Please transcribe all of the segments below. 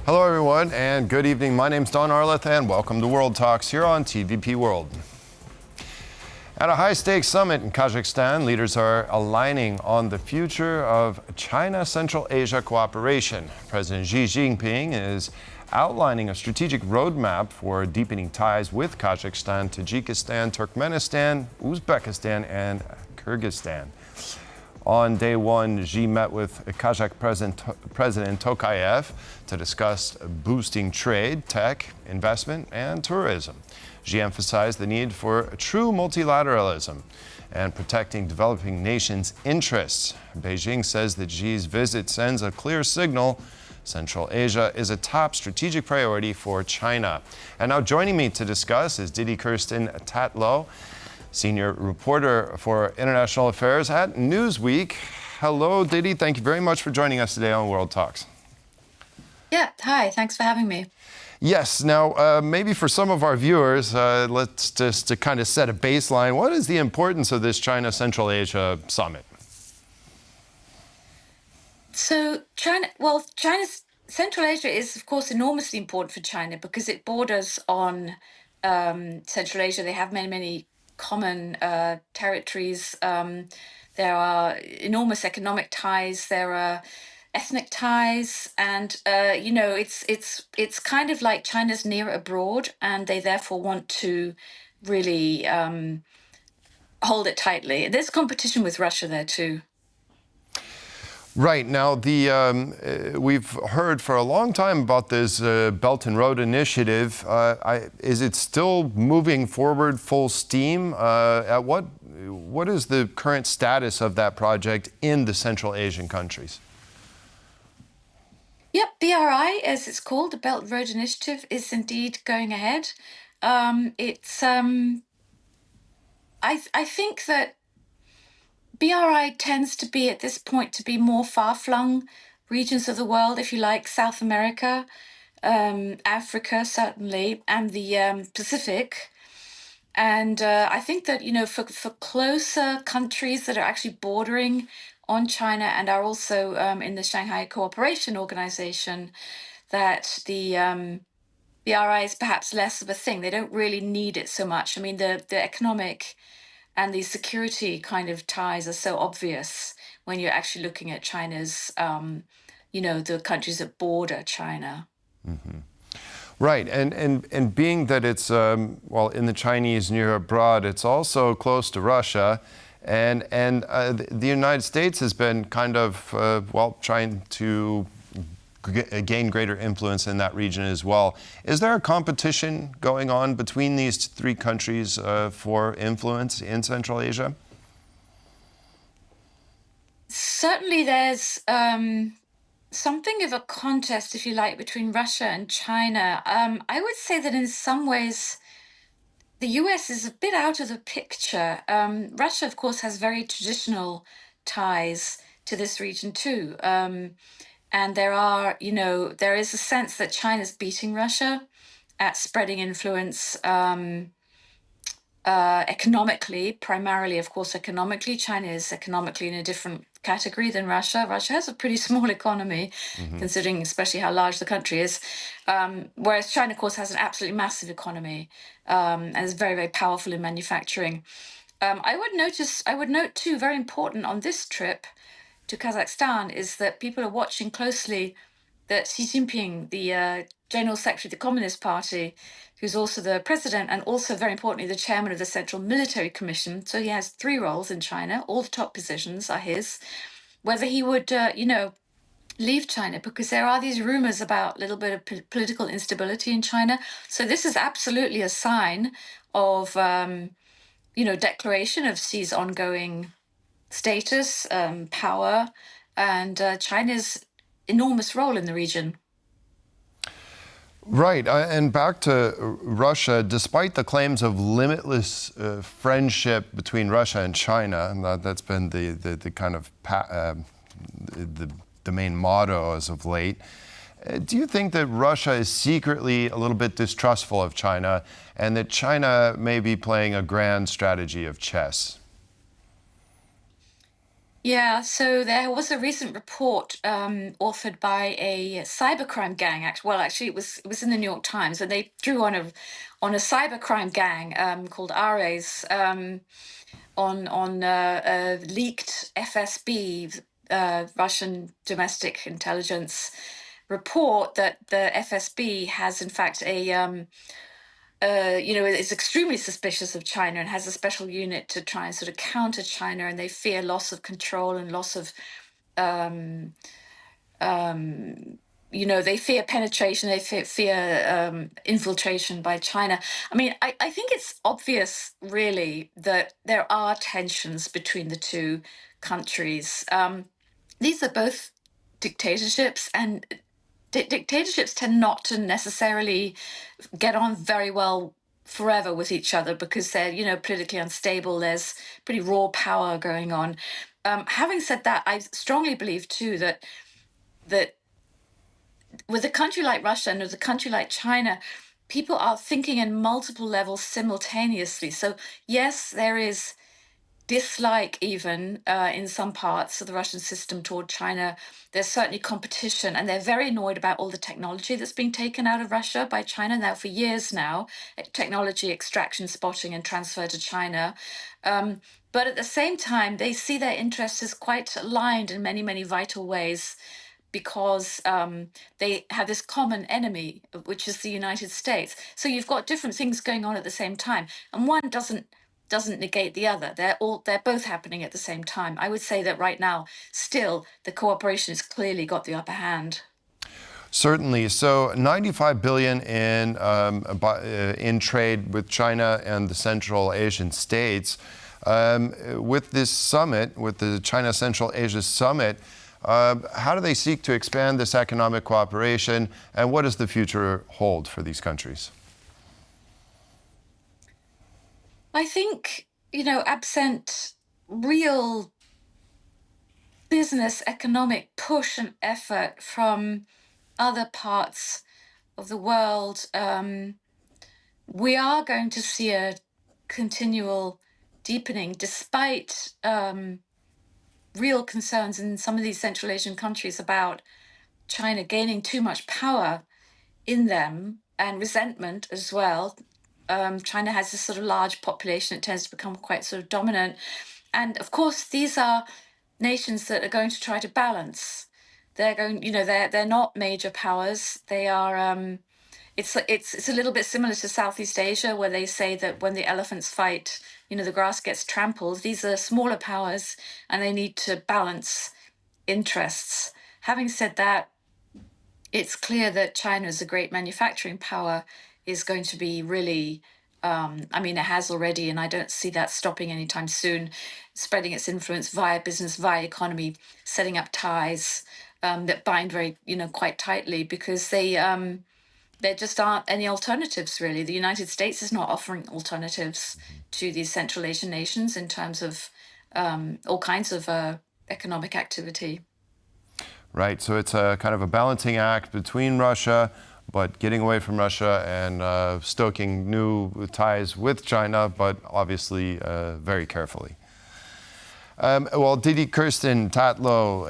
Hello, everyone, and good evening. My name's Don Arleth, and welcome to World Talks here on TVP World. At a high-stakes summit in Kazakhstan, leaders are aligning on the future of China-Central Asia cooperation. President Xi Jinping is outlining a strategic roadmap for deepening ties with Kazakhstan, Tajikistan, Turkmenistan, Uzbekistan, and Kyrgyzstan. On day one, Xi met with Kazakh President Tokayev to discuss boosting trade, tech, investment, and tourism. Xi emphasized the need for true multilateralism and protecting developing nations' interests. Beijing says that Xi's visit sends a clear signal Central Asia is a top strategic priority for China. And now joining me to discuss is Didi Kirsten Tatlow, senior reporter for international affairs at Newsweek. Hello, Didi. Thank you very much for joining us today on World Talks. Yeah, hi. Thanks for having me. Yes. Now, maybe for some of our viewers, let's just to kind of set a baseline. What is the importance of this China-Central Asia summit? So China's Central Asia is, of course, enormously important for China because it borders on Central Asia. They have many common territories. There are enormous economic ties. There are ethnic ties, and it's kind of like China's near abroad, and they therefore want to really hold it tightly. There's competition with Russia there too. Right. Now, we've heard for a long time about this Belt and Road Initiative. Is it still moving forward full steam? What is the current status of that project in the Central Asian countries? Yep, BRI, as it's called, the Belt and Road Initiative, is indeed going ahead. I think that BRI tends to be, at this point, to be more far-flung regions of the world, if you like, South America, Africa, certainly, and the Pacific. And I think that, for closer countries that are actually bordering on China and are also in the Shanghai Cooperation Organization, that the BRI is perhaps less of a thing. They don't really need it so much. I mean, the economic and the security kind of ties are so obvious when you're actually looking at China's, the countries that border China. Mm-hmm. Right, and being that it's, in the Chinese near abroad, it's also close to Russia, and the United States has been kind of, trying to gain greater influence in that region as well. Is there a competition going on between these three countries for influence in Central Asia? Certainly there's something of a contest, if you like, between Russia and China. I would say that in some ways, the US is a bit out of the picture. Russia, of course, has very traditional ties to this region too. And there is a sense that China's beating Russia at spreading influence economically, primarily, of course, economically. China is economically in a different category than Russia. Russia has a pretty small economy, considering especially how large the country is. Whereas China, of course, has an absolutely massive economy and is very, very powerful in manufacturing. I would note too, very important on this trip to Kazakhstan is that people are watching closely that Xi Jinping, the General Secretary of the Communist Party, who's also the president and also, very importantly, the chairman of the Central Military Commission. So he has three roles in China. All the top positions are his. Whether he would, leave China, because there are these rumors about a little bit of political instability in China. So this is absolutely a sign of, declaration of Xi's ongoing status, power, and China's enormous role in the region. Right, and back to Russia, despite the claims of limitless friendship between Russia and China, and that's been the kind of the main motto as of late, do you think that Russia is secretly a little bit distrustful of China and that China may be playing a grand strategy of chess? Yeah, so there was a recent report authored by a cybercrime gang. Actually, it was in the New York Times, and they drew on a cybercrime gang called Ares on leaked FSB, Russian domestic intelligence report that the FSB has in fact is extremely suspicious of China and has a special unit to try and sort of counter China, and they fear loss of control and loss of, um, they fear penetration, they fear infiltration by China. I mean, I think it's obvious, really, that there are tensions between the two countries. These are both dictatorships, and dictatorships tend not to necessarily get on very well forever with each other because they're politically unstable. There's pretty raw power going on. Having said that, I strongly believe too that with a country like Russia and with a country like China, people are thinking in multiple levels simultaneously. So yes, there is dislike even in some parts of the Russian system toward China. There's certainly competition, and they're very annoyed about all the technology that's being taken out of Russia by China now for years now, technology extraction, spotting, and transfer to China. But at the same time, they see their interests as quite aligned in many, many vital ways because they have this common enemy, which is the United States. So you've got different things going on at the same time, and one doesn't negate the other. They're both happening at the same time. I would say that right now, still, the cooperation has clearly got the upper hand. Certainly. So 95 billion in trade with China and the Central Asian states. With this summit, with the China Central Asia Summit, how do they seek to expand this economic cooperation, and what does the future hold for these countries? I think, absent real business economic push and effort from other parts of the world, we are going to see a continual deepening despite real concerns in some of these Central Asian countries about China gaining too much power in them and resentment as well. China has this sort of large population, it tends to become quite sort of dominant. And of course, these are nations that are going to try to balance. They're not major powers. They are. It's a little bit similar to Southeast Asia, where they say that when the elephants fight, the grass gets trampled. These are smaller powers, and they need to balance interests. Having said that, it's clear that China, as a great manufacturing power, is going to be really. It has already, and I don't see that stopping anytime soon, spreading its influence via business, via economy, setting up ties that bind very, quite tightly because there just aren't any alternatives, really. The United States is not offering alternatives to these Central Asian nations in terms of all kinds of economic activity. Right, so it's a kind of a balancing act between Russia, but getting away from Russia and stoking new ties with China, but obviously very carefully. Didi Kirsten Tatlow,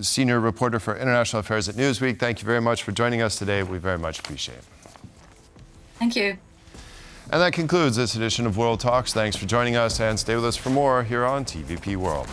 senior reporter for international affairs at Newsweek, thank you very much for joining us today. We very much appreciate it. Thank you. And that concludes this edition of World Talks. Thanks for joining us, and stay with us for more here on TVP World.